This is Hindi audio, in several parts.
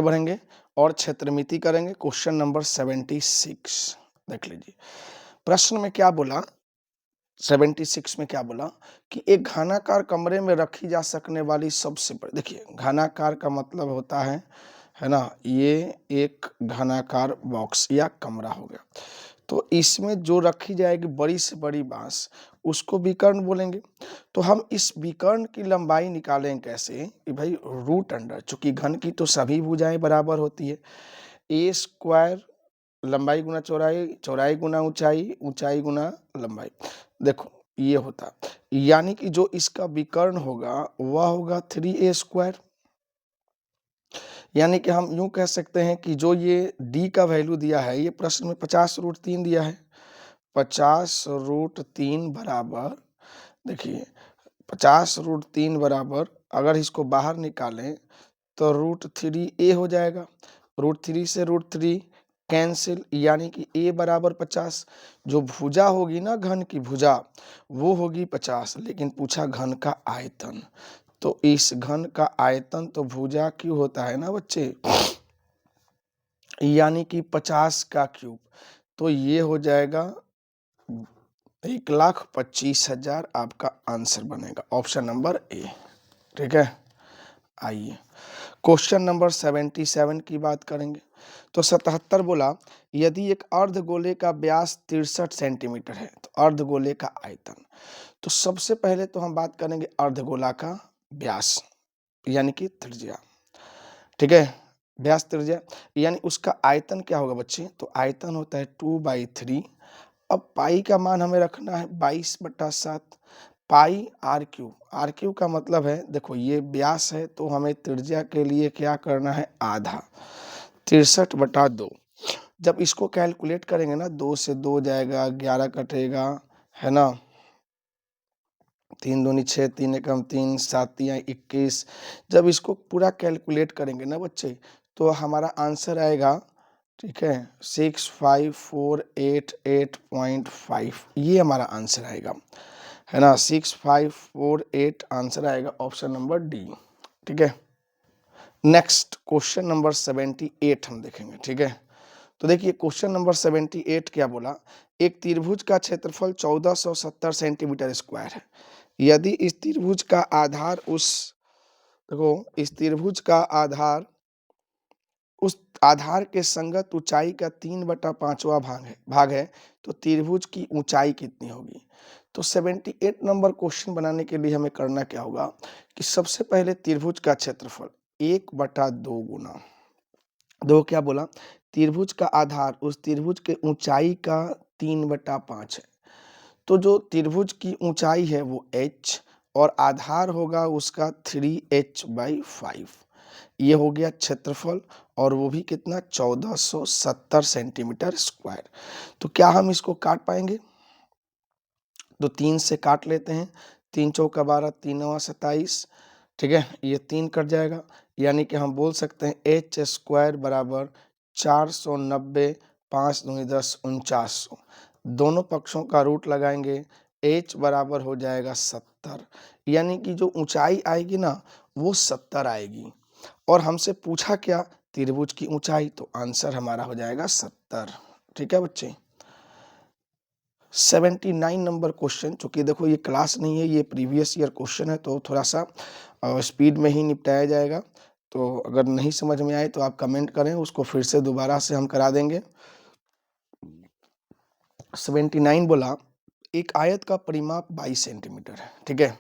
बढ़ेंगे और क्षेत्रमिति करेंगे। क्वेश्चन नंबर 76 देख लीजिए। प्रश्न में क्या बोला, 76 में क्या बोला कि एक घनाकार कमरे में रखी जा सकने वाली सबसे बड़ी, देखिए घनाकार का मतलब होता है ना, ये एक घनाकार बॉक्स या कमरा हो गया। तो इसमें जो रखी जाएगी बड़ी से बड़ी बांस, उसको विकर्ण बोलेंगे। तो हम इस विकर्ण की लंबाई निकालें कैसे कि भाई रूट अंडर, चूंकि घन की तो सभी भुजाएं बराबर होती है, ए स्क्वायर लंबाई गुना चौड़ाई, चौड़ाई गुना ऊंचाई, ऊंचाई गुना लंबाई। देखो ये होता, यानी कि जो इसका विकर्ण होगा वह होगा 3a²। यानी कि हम यूं कह सकते हैं कि जो ये d का वैल्यू दिया है, ये प्रश्न में 50√3 दिया है। 50√3 बराबर, देखिए 50√3 बराबर, अगर इसको बाहर निकालें तो √3a हो जाएगा। √3 से √3 कैंसिल, यानी कि a बराबर 50। जो भुजा होगी ना घन की भुजा, वो होगी 50, लेकिन पूछा घन का आयतन। तो इस घन का आयतन तो भुजा क्यों होता है ना बच्चे, यानी कि 50 का क्यूब। तो ये हो जाएगा 1,25,000 आपका आंसर बनेगा, ऑप्शन नंबर ए। ठीक है, आइए क्वेश्चन नंबर 77 की बात करेंगे। तो 77 बोला यदि एक अर्धगोले का व्यास 63 सेंटीमीटर है तो अर्धगोले का आयतन। तो सबसे पहले तो हम बात करेंगे अर्धगोला का व्यास, यानी कि त्रिज्या। ठीक है, व्यास त्रिज्या, यानी उसका आयतन क्या होगा बच्चे, तो आयतन होता है 2/3। अब पाई का मान हमें रखना है 22/7 पाई r³ का मतलब है, देखो ये व्यास है तो हमें त्रिज्या के लिए क्या करना है, आधा, 63/2। जब इसको कैलकुलेट करेंगे ना, 2 से 2 जाएगा, 11 कटेगा, है ना, 3 दूनी 6, 3 एकम 3, 7 तिया 21। जब इसको पूरा कैलकुलेट करेंगे ना बच्चे, तो हमारा आंसर आएगा, ठीक है, 6548.5, ये हमारा आंसर आएगा, है ना, 6548 आंसर आएगा, ऑप्शन नंबर डी। ठीक है, नेक्स्ट क्वेश्चन नंबर 78 हम देखेंगे। ठीक है, तो देखिए क्वेश्चन नंबर 78 क्या बोला, एक त्रिभुज का क्षेत्रफल 1470 सेंटीमीटर स्क्वायर है। यदि इस त्रिभुज का आधार देखो इस त्रिभुज का आधार उस आधार के संगत ऊंचाई का 3/5वां भाग है तो त्रिभुज की ऊंचाई कितनी होगी। तो 78 नंबर क्वेश्चन बनाने के लिए हमें करना क्या होगा कि सबसे पहले त्रिभुज का क्षेत्रफल 1/2 गुना, दो क्या बोला, त्रिभुज का आधार उस त्रिभुज के ऊंचाई का 3/5 है। तो जो त्रिभुज की ऊंचाई है वो h और आधार होगा उसका 3h/5, ये हो गया क्षेत्रफल, और वो भी कितना, 1470 सेंटीमीटर स्क्वायर। तो क्या हम इसको काट पाएंगे, तो 3 से काट लेते हैं, 3 चौका 12, 3 नवा 27। ठीक है, ये 3 कट जाएगा, यानी कि हम बोल सकते हैं h² बराबर 490, 5 दूनी 10, 4900। दोनों पक्षों का रूट लगाएंगे, h बराबर हो जाएगा 70, यानी कि जो ऊंचाई आएगी ना वो 70 आएगी। और हमसे पूछा क्या, त्रिभुज की ऊंचाई, तो आंसर हमारा हो जाएगा 70। ठीक है बच्चे, 79 नंबर क्वेश्चन, चूंकि देखो ये क्लास नहीं है, ये प्रीवियस ईयर क्वेश्चन है, तो थोड़ा सा स्पीड में ही निपटाया जाएगा। तो अगर नहीं समझ में आए तो आप कमेंट करें, उसको फिर से दोबारा से हम करा देंगे। 79 बोला एक आयत का परिमाप 22 सेंटीमीटर है। ठीक है,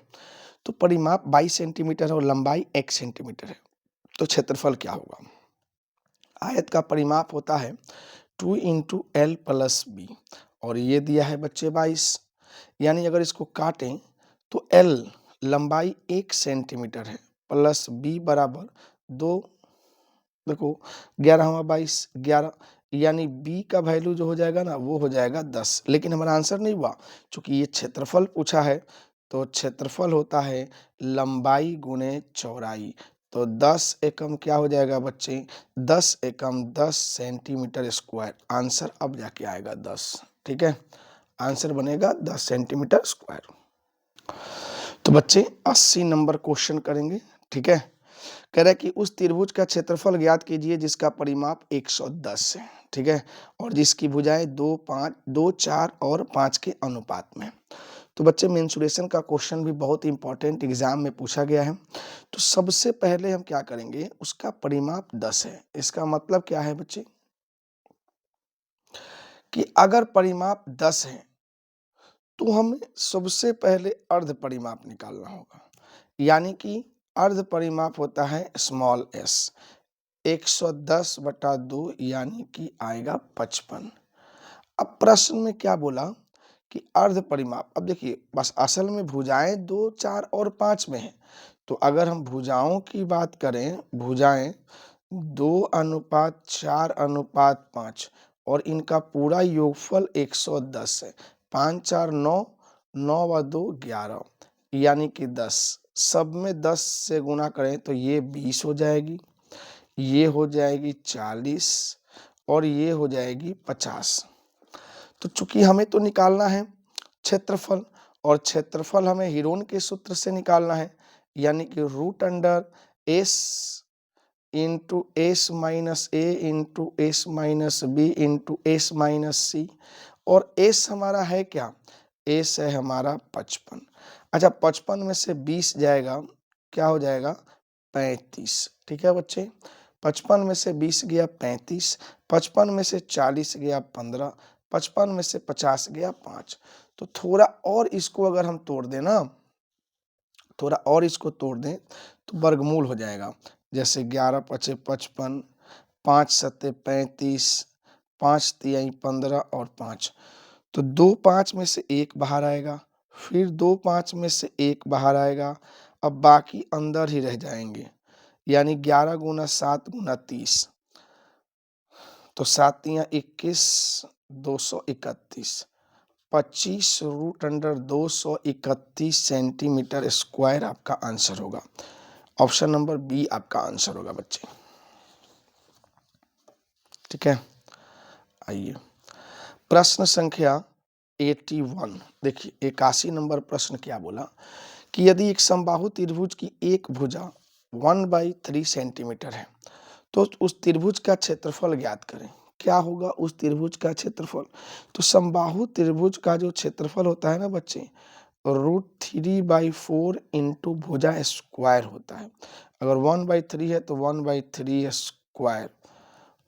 तो परिमाप 22 सेंटीमीटर और लंबाई 1 सेंटीमीटर है, तो क्षेत्रफल क्या होगा। आयत का परिमाप होता है 2 × L + B, और ये दिया है बच्चे 22, यानी अगर इसको काटें तो L लंबाई 1 सेंटीमीटर है प्लस B बराबर 2, देखो 11×22 11, यानी B का वैल्यू जो हो जाएगा ना वो हो जाएगा 10। लेकिन हमारा आंसर नहीं हुआ, चूंकि ये क्षेत्रफल पूछा है, तो क्षेत्रफल होता है लंबाई गुने चौड़ाई। तो 10 एकम क्या हो जाएगा बच्चे, 10 एकम 10 सेंटीमीटर स्क्वायर, आंसर अब जाके आएगा 10। ठीक है, आंसर बनेगा 10 सेंटीमीटर स्क्वायर। तो बच्चे 80 नंबर क्वेश्चन करेंगे। ठीक है, कह रहा है कि उस त्रिभुज का क्षेत्रफल ज्ञात कीजिए जिसका परिमाप 110 है, ठीक है, और जिसकी भुजाएं 2, 5, 2, 4 और 5 के अनुपात में। तो बच्चे मेंसुरेशन का क्वेश्चन भी बहुत इंपॉर्टेंट एग्जाम में पूछा गया है। तो सबसे पहले हम क्या करेंगे, उसका परिमाप 10 है, इसका मतलब क्या है बच्चे कि अगर परिमाप 10 है तो हमें सबसे पहले अर्ध परिमाप निकालना होगा, यानी कि अर्ध परिमाप होता है स्मॉल एस, 110/2 यानी कि आएगा 55। अब प्रश्न में क्या बोला कि अर्ध परिमाप, अब देखिए बस असल में भुजाएं 2, 4 और 5 में है, तो अगर हम भुजाओं की बात करें, भुजाएं 2:4:5 और इनका पूरा योगफल 110 है, 5, 4, 9, 9 व 2 11, यानी कि 10, सब में 10 से गुना करें तो ये 20 हो जाएगी, ये हो जाएगी 40 और ये हो जाएगी 50। तो चूंकि हमें तो निकालना है क्षेत्रफल, और क्षेत्रफल हमें हीरोन के सूत्र से निकालना है, यानी कि √S into S minus A into S minus B into S minus C, और एस हमारा है क्या, एस है हमारा 55। अच्छा 55 में से 20 जाएगा, क्या हो जाएगा 35, ठीक है बच्चे, 55 में से 20 गया 35, 55 में से 40 गया 15, 55 में से 50 गया 5। तो थोड़ा और इसको अगर हम तोड़ दें ना, थोड़ा और इसको तोड़ दें तो वर्गमूल हो जाएगा, जैसे 11 पचे 55, 5 सत्ते 35, 5 तिहाई 15 और 5, तो 2 5 में से 1 बाहर आएगा, फिर 2 5 में से 1 बाहर आएगा, अब बाकी अंदर ही रह जाएंगे, यानी 11 गुना 7 गुना 30, तो 7 तिया 21, 231, 25√231 सेंटीमीटर स्क्वायर आपका आंसर होगा। ऑप्शन नंबर बी आपका आंसर होगा बच्चे, ठीक है। आइए प्रश्न संख्या 81, देखिए 81 नंबर प्रश्न क्या बोला कि यदि एक समबाहु त्रिभुज की एक भुजा 1/3 सेंटीमीटर है तो उस त्रिभुज का क्षेत्रफल ज्ञात करें। क्या होगा उस त्रिभुज का क्षेत्रफल, तो समबाहु त्रिभुज का जो क्षेत्रफल होता है ना बच्चे, √3/4 इंटू भुजा स्क्वायर होता है। अगर 1/3 है तो 1/3 स्क्वायर,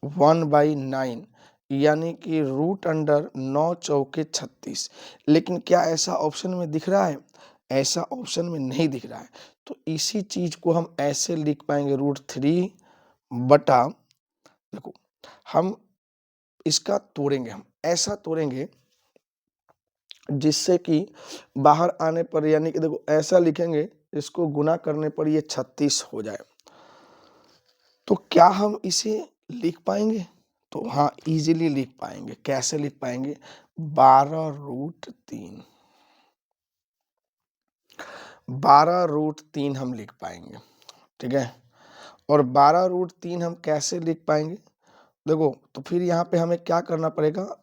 1/9, यानी कि √9 चौके 36। लेकिन क्या ऐसा ऑप्शन में दिख रहा है, ऐसा ऑप्शन में नहीं दिख रहा है, तो इसी चीज को हम ऐसे लिख पाएंगे √3 बटा, देखो हम इसका तोड़ेंगे, हम ऐसा तोड़ेंगे जिससे कि बाहर आने पर, यानी कि देखो ऐसा लिखेंगे, इसको गुना करने पर ये 36 हो जाए, तो क्या हम इसे लिख पाएंगे, तो हाँ इजीली लिख पाएंगे। कैसे लिख पाएंगे, 12√3, 12√3 हम लिख पाएंगे, ठीक है। और 12√3 हम कैसे लिख पाएंगे, देखो तो फिर यहाँ पे हमें क्या करना पड़ेगा,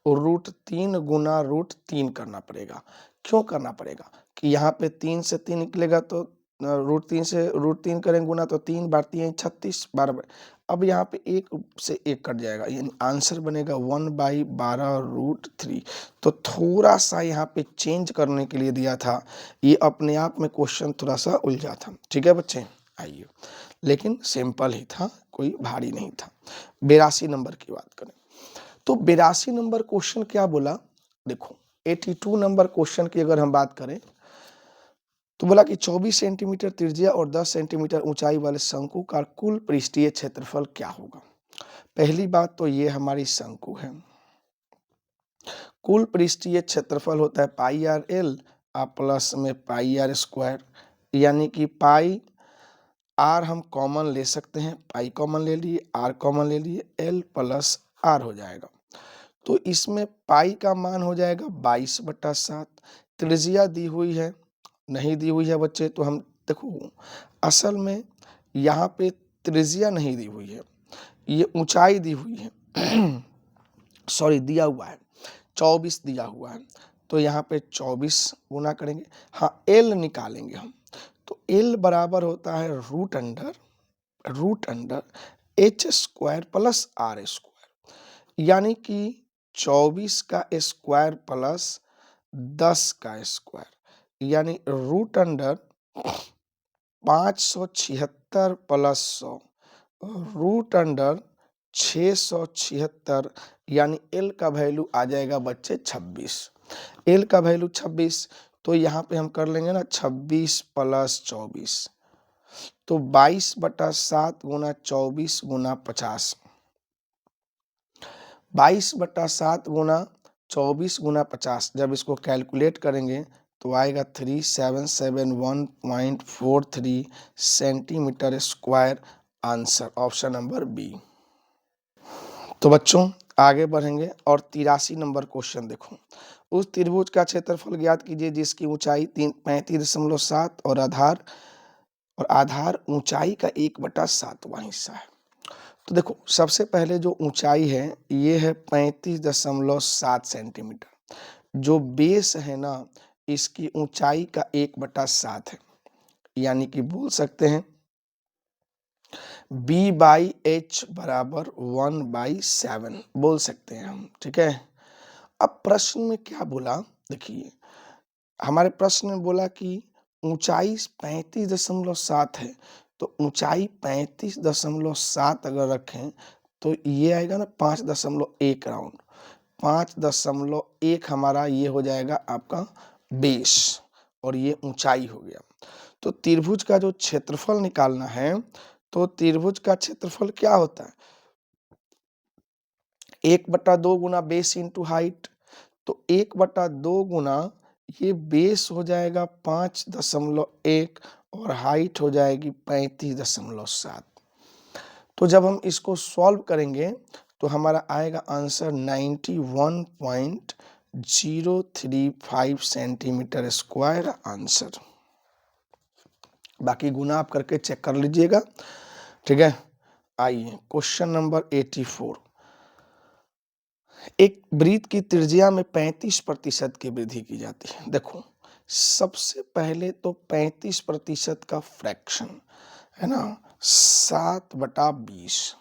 √3 गुना √3 करना पड़ेगा। क्यों करना पड़ेगा कि यहाँ पे 3 से 3 निकलेगा, तो √3 से √3 करेंगे गुना, तो 3 बार 3 36, 12। अब यहाँ पे 1 से 1 कट जाएगा, यानी आंसर बनेगा 1/12√3। तो थोड़ा सा यहाँ पे चेंज करने के लिए दिया था, ये अपने आप में क्वेश्चन थोड़ा सा उलझा था, ठीक है बच्चे। आइए, लेकिन सिंपल ही था, कोई भारी नहीं था। 82 नंबर की बात करें तो 82 नंबर क्वेश्चन क्या बोला, देखो 82 नंबर क्वेश्चन की अगर हम बात करें तो बोला कि 24 सेंटीमीटर त्रिज्या और 10 सेंटीमीटर ऊंचाई वाले शंकु का कुल पृष्ठीय क्षेत्रफल क्या होगा। पहली बात तो ये हमारी शंकु है, कुल पृष्ठीय क्षेत्रफल होता है πr_l प्लस में πr², यानी कि पाई आर हम कॉमन ले सकते हैं, पाई कॉमन ले लिए, आर कॉमन ले लिए, एल प्लस आर हो जाएगा। तो इसमें पाई का मान हो जाएगा 22/7। त्रिज्या दी हुई है, नहीं दी हुई है बच्चे, तो हम देखो असल में यहाँ पे त्रिज्या नहीं दी हुई है, ये ऊंचाई दी हुई है सॉरी दिया हुआ है 24 दिया हुआ है, तो यहाँ पे 24 गुना करेंगे। हाँ एल निकालेंगे हम, तो एल बराबर होता है √, root under H square plus R square, यानी कि 24 का स्क्वायर प्लस 10 का स्क्वायर, यानी root under 576 plus 100, root under 676, यानी एल का वैल्यू आ जाएगा बच्चे 26। एल का वैल्यू 26, तो यहाँ पे हम कर लेंगे ना 26 प्लस 24, तो 22/7 गुना 24 गुना 50, 22/7 गुना 24 गुना 50, जब इसको कैलकुलेट करेंगे तो आएगा 3771.43 centimetre square, answer option number B. तो बच्चों आगे बढ़ेंगे और 83 नंबर क्वेश्चन देखो। उस त्रिभुज का क्षेत्रफल ज्ञात कीजिए जिसकी ऊंचाई 35.7 और आधार ऊंचाई का 1/7वां हिस्सा है। तो देखो सबसे पहले जो ऊंचाई है ये है 35.7 सेंटीमीटर, जो बेस है ना इसकी ऊंचाई का 1/7 है, यानी कि बोल सकते हैं B/H बराबर 1/7 बोल सकते हैं हम, ठीक है। अब प्रश्न में क्या बोला, देखिए हमारे प्रश्न में बोला कि ऊंचाई 35.7 है, तो ऊंचाई 35.7 अगर रखें तो ये आएगा ना 5.1 राउंड, 5.1 हमारा ये हो जाएगा आपका बेस और ये ऊंचाई हो गया। तो त्रिभुज का जो क्षेत्रफल निकालना है, तो त्रिभुज का क्षेत्रफल क्या होता है 1/2 गुना बेस इंटू हाइट, तो 1/2 गुना ये बेस हो जाएगा 5.1 और हाइट हो जाएगी 35.7। तो जब हम इसको सॉल्व करेंगे तो हमारा आएगा आंसर 91.035 सेंटीमीटर स्क्वायर, आंसर। बाकी गुना आप करके चेक कर लीजिएगा, ठीक है। आइए क्वेश्चन नंबर 84। एक वृत्त की त्रिज्या में 35% की वृद्धि की जाती है। देखो सबसे पहले तो 35% का फ्रैक्शन है ना 7/20।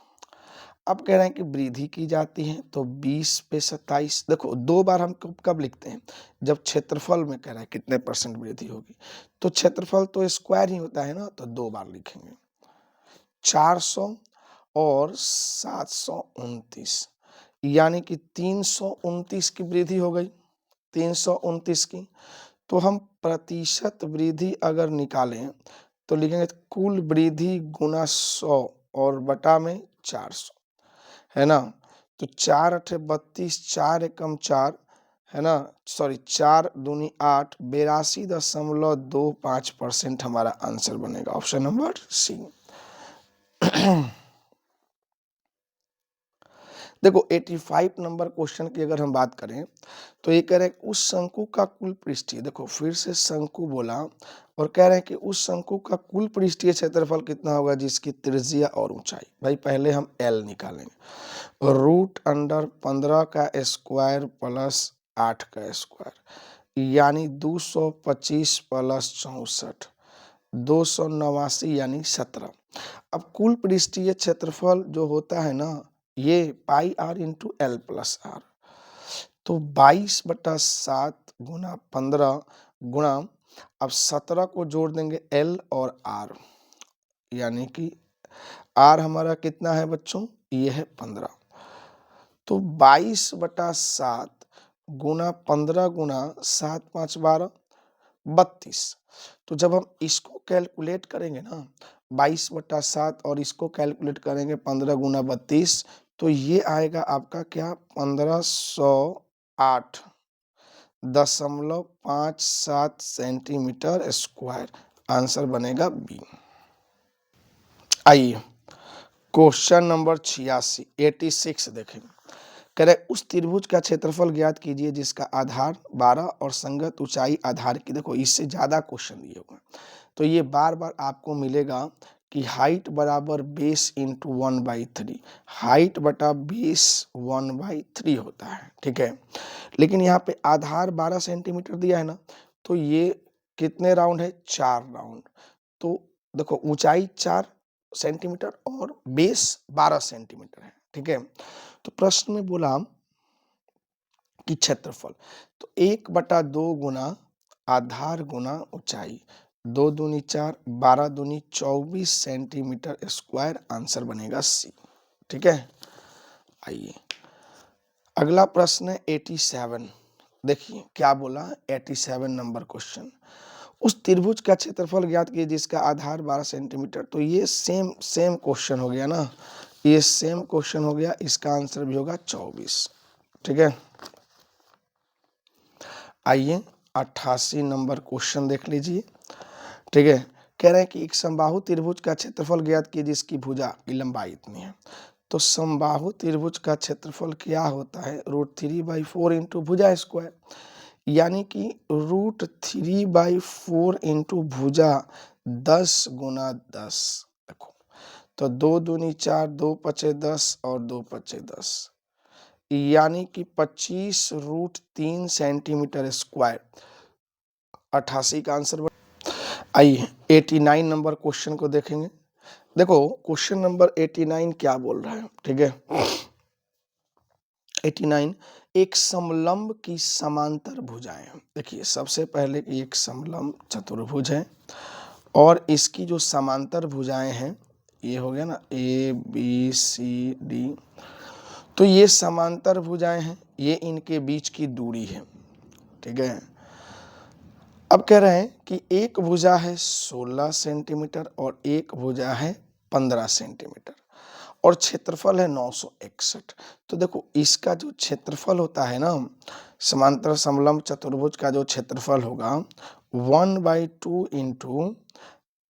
अब कह रहे हैं कि वृद्धि की जाती है तो 20 पे 27। देखो दो बार हम कब लिखते हैं, जब क्षेत्रफल में कह रहा है कितने परसेंट वृद्धि होगी, तो क्षेत्रफल तो स्क्वायर ही होता है ना, तो दो बार लिखेंगे 400 और 729, यानी कि 329 की वृद्धि हो गई, 329 की। तो हम प्रतिशत वृद्धि अगर निकालें तो लिखेंगे कुल वृद्धि गुना 100 और बटा में 400, है ना। तो 4×8 = 32, 4×1 = 4, है ना, सॉरी 4×2 = 8, 82.25% हमारा आंसर बनेगा, ऑप्शन नंबर सी। देखो 85 नंबर क्वेश्चन की अगर हम बात करें तो ये कह रहे हैं उस शंकु का कुल पृष्ठीय, देखो फिर से शंकु बोला और कह रहे हैं कि उस शंकु का कुल पृष्ठीय क्षेत्रफल कितना होगा जिसकी त्रिज्या और ऊंचाई। भाई पहले हम एल निकालेंगे, रूट अंडर 15 का स्क्वायर प्लस 8 का स्क्वायर, यानी 225 प्लस 64, 289 यानी 17। अब कुल पृष्ठीय क्षेत्रफल जो होता है ना ये πr × L+r, तो 22/7 गुना 15 गुणा, अब 17 को जोड़ देंगे L और R, यानी कि R हमारा कितना है बच्चों, ये है 15। तो 22/7 गुना 15 गुना 7 5 12 32। तो जब हम इसको कैलकुलेट करेंगे ना 22/7 और इसको कैलकुलेट करेंगे 15 गुना 32, तो ये आएगा आपका क्या 1508.57 सेंटीमीटर स्क्वायर, आंसर बनेगा बी। आइए क्वेश्चन नंबर 86 देखें। कह रहे उस त्रिभुज का क्षेत्रफल ज्ञात कीजिए जिसका आधार 12 और संगत ऊंचाई आधार की, देखो इससे ज्यादा क्वेश्चन दिए हुए हैं तो ये बार बार आपको मिलेगा कि हाइट बराबर बेस इंटू 1/3, हाइट बटा बेस 1/3 होता है, ठीक है। लेकिन यहाँ पे आधार 12 सेंटीमीटर दिया है ना, तो ये कितने राउंड है 4 राउंड। तो देखो ऊंचाई 4 सेंटीमीटर और बेस 12 सेंटीमीटर है। ठीक है, तो प्रश्न में बोला कि क्षेत्रफल, तो 1/2 गुना आधार गुना ऊंचाई, 2 दूनी 4, 12 दूनी 24 सेंटीमीटर स्क्वायर, आंसर बनेगा सी। ठीक है, आइए अगला प्रश्न है 87। देखिए क्या बोला, 87 नंबर क्वेश्चन, उस त्रिभुज का क्षेत्रफल ज्ञात कीजिए जिसका आधार 12 सेंटीमीटर। तो ये सेम क्वेश्चन हो गया ना, ये सेम क्वेश्चन हो गया, इसका आंसर भी होगा 24। ठीक है, आइए 88 नंबर क्वेश्चन देख लीजिए। ठीक है, कह रहे हैं कि एक समबाहु त्रिभुज का क्षेत्रफल ज्ञात कीजिए जिसकी भुजा की लंबाई इतनी है। तो समबाहु त्रिभुज का क्षेत्रफल क्या होता है, √3/4 इंटू भुजा स्क्वायर, यानी कि √3/4 इंटू भुजा 10 गुना 10। देखो, तो 2 दूनी 4, 2 पचे 10 और 2 पचे 10, यानी कि 25√3 सेंटीमीटर स्क्वायर, 88 का आंसर। आइए 89 नंबर क्वेश्चन को देखेंगे। देखो क्वेश्चन नंबर 89 क्या बोल रहा है। ठीक है, 89, एक समलंब की समांतर भुजाएं। देखिए सबसे पहले कि एक समलंब चतुर्भुज है और इसकी जो समांतर भुजाएं हैं, ये हो गया ना ABCD, तो ये समांतर भुजाएं हैं, ये इनके बीच की दूरी है। ठीक है, अब कह रहे हैं कि एक भुजा है 16 सेंटीमीटर और एक भुजा है 15 सेंटीमीटर और क्षेत्रफल है 961। तो देखो इसका जो क्षेत्रफल होता है ना, समांतर समलंब चतुर्भुज का जो क्षेत्रफल होगा 1/2 इंटू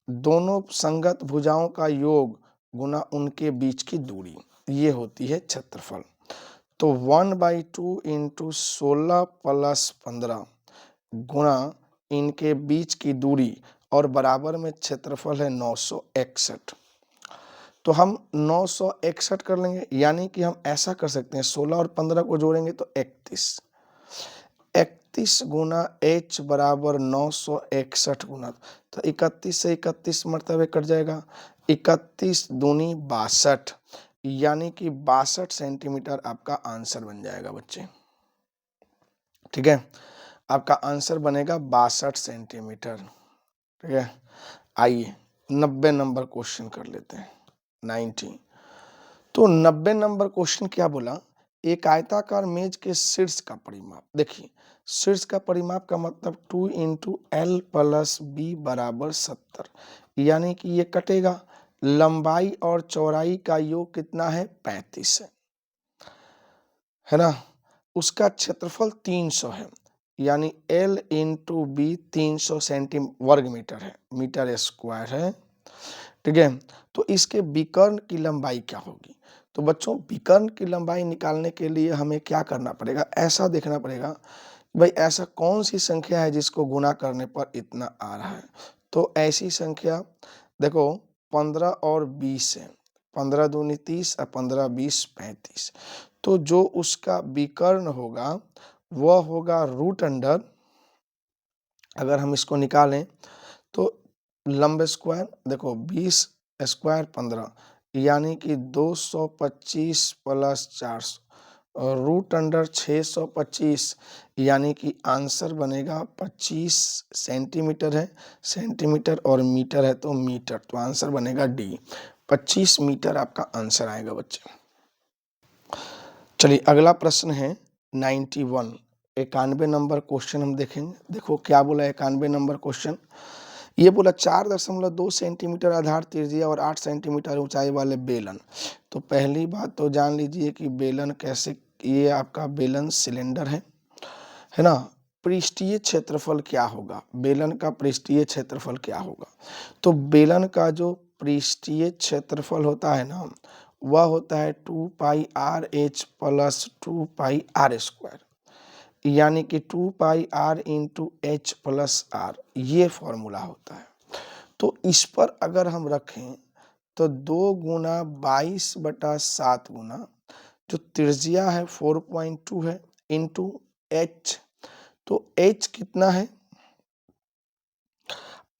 दोनों संगत भुजाओं का योग गुना उनके बीच की दूरी, ये होती है क्षेत्रफल। तो 1/2 इंटू 16 प्लस 15 गुना इनके बीच की दूरी और बराबर में क्षेत्रफल है 961। तो हम 961 कर लेंगे, यानी कि हम ऐसा कर सकते हैं 16 और 15 को जोड़ेंगे तो 31, 31 गुना h बराबर 961 गुना, तो 31 से 31 मरतबे कट जाएगा, 31 दूनी 62, यानी कि 62 सेंटीमीटर आपका आंसर बन जाएगा बच्चे। ठीक है, आपका आंसर बनेगा 62 सेंटीमीटर। ठीक है, आइए 90 नंबर क्वेश्चन कर लेते हैं, 90। तो 90 नंबर क्वेश्चन क्या बोला, एक आयताकार मेज के शीर्ष का परिमाप। देखिए शीर्ष का परिमाप का मतलब 2 इंटू एल प्लस बी बराबर 70, यानी कि ये कटेगा, लंबाई और चौड़ाई का योग कितना है 35 है ना, उसका क्षेत्रफल 300 है, यानी L इंटू बी 300 वर्ग मीटर है, मीटर स्क्वायर है। ठीक है, तो इसके विकर्ण की लंबाई क्या होगी। तो बच्चों विकर्ण की लंबाई निकालने के लिए हमें क्या करना पड़ेगा, ऐसा देखना पड़ेगा भाई ऐसा कौन सी संख्या है जिसको गुना करने पर इतना आ रहा है। तो ऐसी संख्या देखो 15 और 20 है, 15 दूनी 30 और 15 20 35। तो जो उसका विकर्ण होगा वह होगा √, अगर हम इसको निकालें तो लंब स्क्वायर, देखो 20 स्क्वायर 15, यानी कि 225 प्लस 400 और √, 625, यानी कि आंसर बनेगा 25 सेंटीमीटर है, सेंटीमीटर और मीटर है तो मीटर, तो आंसर बनेगा डी, 25 मीटर आपका आंसर आएगा बच्चे। चलिए अगला प्रश्न है 91, 91 नंबर क्वेश्चन हम देखेंगे। देखो क्या बोला 91 नंबर क्वेश्चन, ये बोला 4.2 सेंटीमीटर आधार त्रिज्या और 8 सेंटीमीटर ऊंचाई वाले बेलन। तो पहली बात तो जान लीजिए कि बेलन कैसे, ये आपका बेलन सिलेंडर है ना। पृष्ठीय क्षेत्रफल क्या होगा, बेलन का पृष्ठीय क्षेत्रफल क्या होगा। तो बेलन का जो पृष्ठीय क्षेत्रफल होता है ना, वह होता है 2πr(h) प्लस 2πr², यानी कि 2πr into H plus R, ये फॉर्मूला होता है। तो इस पर अगर हम रखें तो 2 गुना 22/7 गुना जो त्रिज्या है 4.2 है इंटू एच, तो एच कितना है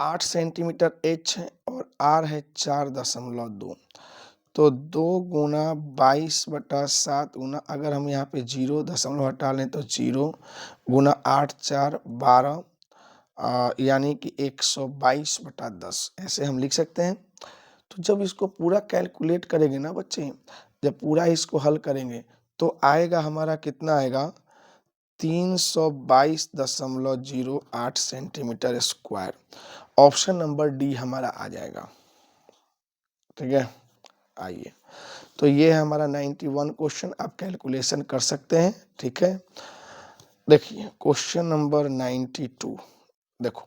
8 सेंटीमीटर h है और r है 4.2। तो 2 गुना 22/7 गुना, अगर हम यहाँ पे 0 दशमलव हटा लें तो 0 गुना 8 4 12, यानी कि 122/10 ऐसे हम लिख सकते हैं। तो जब इसको पूरा कैलकुलेट करेंगे ना बच्चे, जब पूरा इसको हल करेंगे तो आएगा हमारा कितना आएगा, 322.08 centimetre square. Option number D हमारा आ जाएगा। ठीक है, आइए, तो ये है हमारा 91 क्वेश्चन, आप कैलकुलेशन कर सकते हैं। ठीक है, देखिए क्वेश्चन नंबर 92। देखो,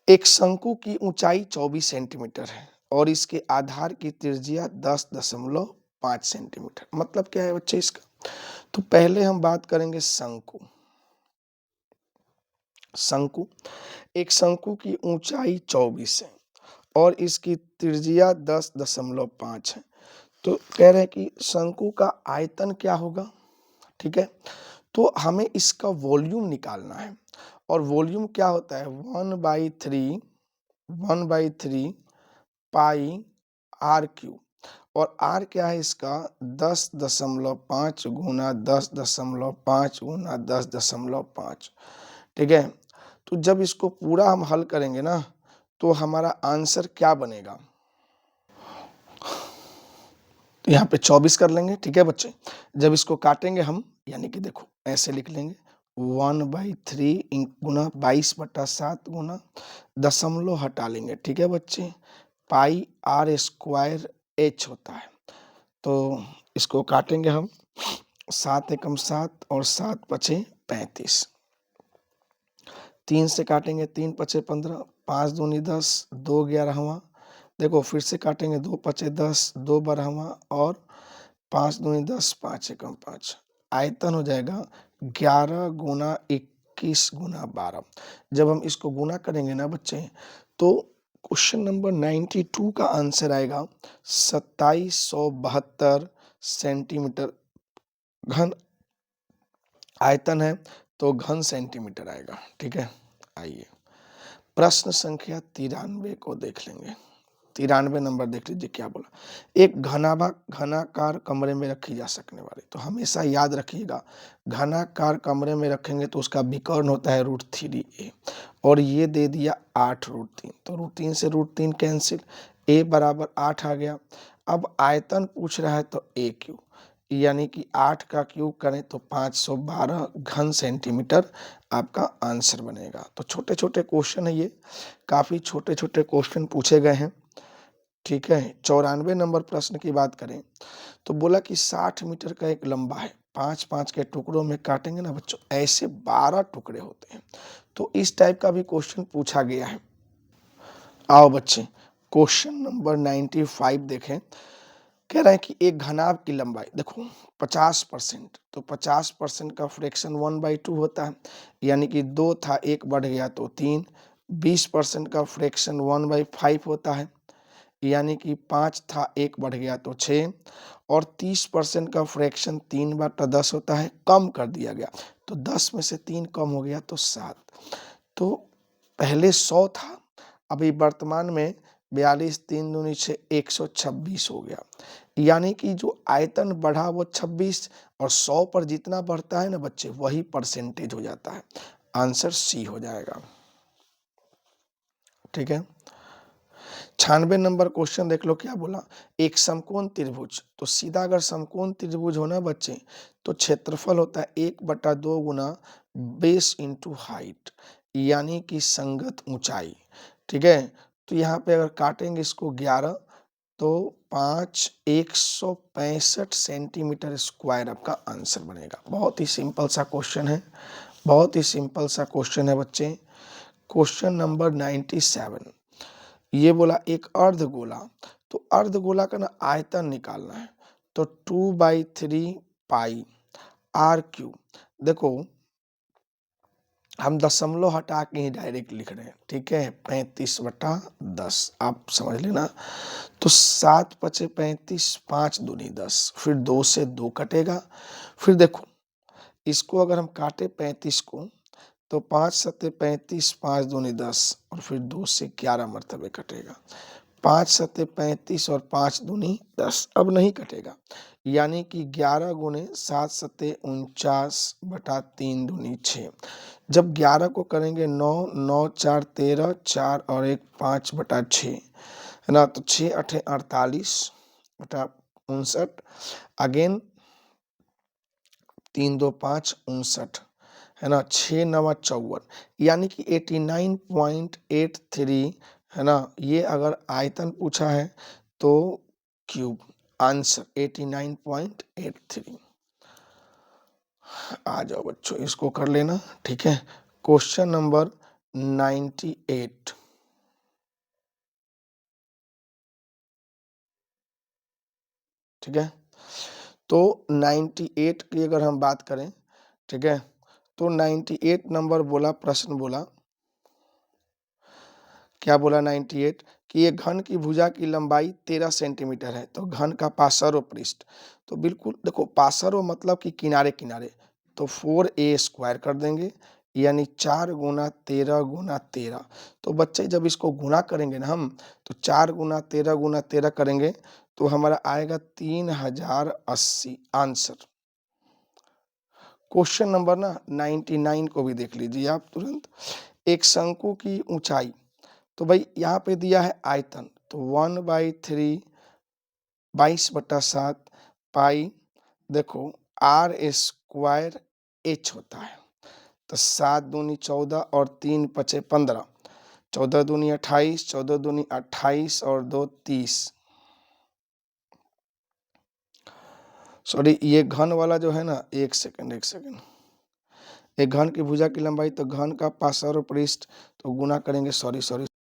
एक शंकु की ऊंचाई 24 सेंटीमीटर है और इसके आधार की त्रिज्या 10.5 सेंटीमीटर। मतलब क्या है बच्चे इसका, तो पहले हम बात करेंगे शंकु। शंकु, एक शंकु की ऊंचाई 24 है और इसकी त्रिज्या 10.5 है। तो कह रहे हैं कि शंकु का आयतन क्या होगा। ठीक है, तो हमें इसका वॉल्यूम निकालना है, और वॉल्यूम क्या होता है, 1/3 पाई आर क्यू, और आर क्या है इसका 10.5 गुना 10.5 गुना 10.5। ठीक है, तो जब इसको पूरा हम हल करेंगे ना तो हमारा आंसर क्या बनेगा, तो यहाँ पे 24 कर लेंगे। ठीक है बच्चे, जब इसको काटेंगे हम, यानी कि देखो ऐसे लिख लेंगे 1/3 गुना 22/7 गुना दशमलव हटा लेंगे। ठीक है बच्चे, पाई आर स्क्वायर एच होता है। तो इसको काटेंगे हम, 7 एकम 7 और 7 पचे 35, 3 से काटेंगे 3 पचे 15, 5 दूनी 10, 2 11वां, देखो फिर से काटेंगे 2 पचे 10, 2 12वां और 5 दूनी 10, 5 एकम 5। आयतन हो जाएगा 11 गुना 21 गुना 12। जब हम इसको गुना करेंगे ना बच्चे, तो क्वेश्चन नंबर 92 का आंसर आएगा 2772 सेंटीमीटर घन। आयतन है तो घन सेंटीमीटर आएगा। ठीक है, आइए प्रश्न संख्या 93 को देख लेंगे। 93 नंबर देख लीजिए क्या बोला, एक घनाकार कमरे में रखी जा सकने वाली, तो हमेशा याद रखिएगा घनाकार कमरे में रखेंगे तो उसका विकर्ण होता है √3a, और ये दे दिया 8√3, तो √3 से √3 कैंसिल, a बराबर 8 आ गया। अब आयतन पूछ रहा है तो a क्यूब, यानी कि 8 का क्यूब करें तो 512 घन सेंटीमीटर आपका आंसर बनेगा। तो छोटे छोटे क्वेश्चन है ये, काफ़ी छोटे छोटे क्वेश्चन पूछे गए हैं। ठीक है, 94 नंबर प्रश्न की बात करें तो बोला कि 60 मीटर का एक लंबा है, 5-5 के टुकड़ों में काटेंगे ना बच्चों, ऐसे 12 टुकड़े होते हैं। तो इस टाइप का भी क्वेश्चन पूछा गया है। आओ बच्चे क्वेश्चन नंबर 95 देखें। कह रहे हैं कि एक घनाभ की लंबाई देखो 50%, तो 50% का फ्रैक्शन 1/2 होता है, यानी कि 2 था 1 बढ़ गया तो 3। 20% का फ्रैक्शन 1/5 होता है, यानी कि 5 था 1 बढ़ गया तो 6। और 30% का फ्रैक्शन 3/10 होता है, कम कर दिया गया, तो 10 में से 3 कम हो गया तो 7। तो पहले 100 था, अभी वर्तमान में 42 3 दूनी 6 126 हो गया, यानी कि जो आयतन बढ़ा वो 26, और 100 पर जितना बढ़ता है ना बच्चे वही परसेंटेज हो जाता है। आंसर सी हो जाएगा। ठीक है, 96 नंबर क्वेश्चन देख लो क्या बोला, एक समकोण त्रिभुज, तो सीधा अगर समकोण त्रिभुज हो ना बच्चे तो क्षेत्रफल होता है 1/2 गुना बेस इंटू हाइट, यानी कि संगत ऊंचाई। ठीक है, तो यहाँ पे अगर काटेंगे इसको 11 तो 5 165 सेंटीमीटर स्क्वायर आपका आंसर बनेगा। बहुत ही सिंपल सा क्वेश्चन है, बहुत ही सिंपल सा क्वेश्चन है बच्चे। क्वेश्चन नंबर 97, ये बोला एक अर्धगोला, तो अर्धगोला का ना आयतन निकालना है, तो 2/3 पाई आर क्यूब। देखो हम दशमलव हटा के ही डायरेक्ट लिख रहे हैं। ठीक है, 35/10 आप समझ लेना। तो 7 पचे 35, 5 दूनी 10, फिर 2 से 2 कटेगा। फिर देखो इसको अगर हम काटे 35 को तो 5 सत्ते 35, 5 दूनी 10 और फिर 2 से 11 मरतबे कटेगा। 5 सत्ते 35 और 5 दूनी 10 अब नहीं कटेगा, यानी कि 11 गुने 7 सत्ते 49 बटा 3 दूनी 6। जब 11 को करेंगे 9, 9 4 13, 4 और 1 5 बटा 6 है ना, तो 6 8 48 बटा 59, अगेन 3 2 5 59 है ना, 6 9 54, यानी कि 89.83 है ना। ये अगर आयतन पूछा है तो क्यूब, आंसर 89.83। आ जाओ बच्चों, इसको कर लेना, ठीक है। क्वेश्चन नंबर 98, ठीक है। तो 98 की अगर हम बात करें, ठीक है, तो 98 नंबर बोला, प्रश्न बोला, क्या बोला 98 कि ये घन की भुजा की लंबाई 13 सेंटीमीटर है, तो घन का पार्श्व पृष्ठ, तो बिल्कुल देखो पार्श्व मतलब कि किनारे किनारे, तो 4a स्क्वायर कर देंगे, यानी 4 गुना 13 गुना 13। तो बच्चे जब इसको गुना करेंगे ना हम, तो 4 गुना 13 करेंगे तो हमारा आएगा 3080 आंसर। क्वेश्चन नंबर ना 99 को भी देख लीजिए आप तुरंत। एक शंकु की ऊंचाई, तो भाई यहाँ पे दिया है आयतन, तो 1/3 22/7 पाई, देखो आर स्क्वायर एच होता है, तो 7 दूनी 14 और 3 पचे 15, 14 दूनी 28, 14 दूनी 28 और 2 30। सॉरी, ये घन वाला जो है ना, एक सेकंड, एक घन की भुजा की लंबाई, तो घन का पार्श्व पृष्ठ तो गुना करेंगे, सॉरी सॉरी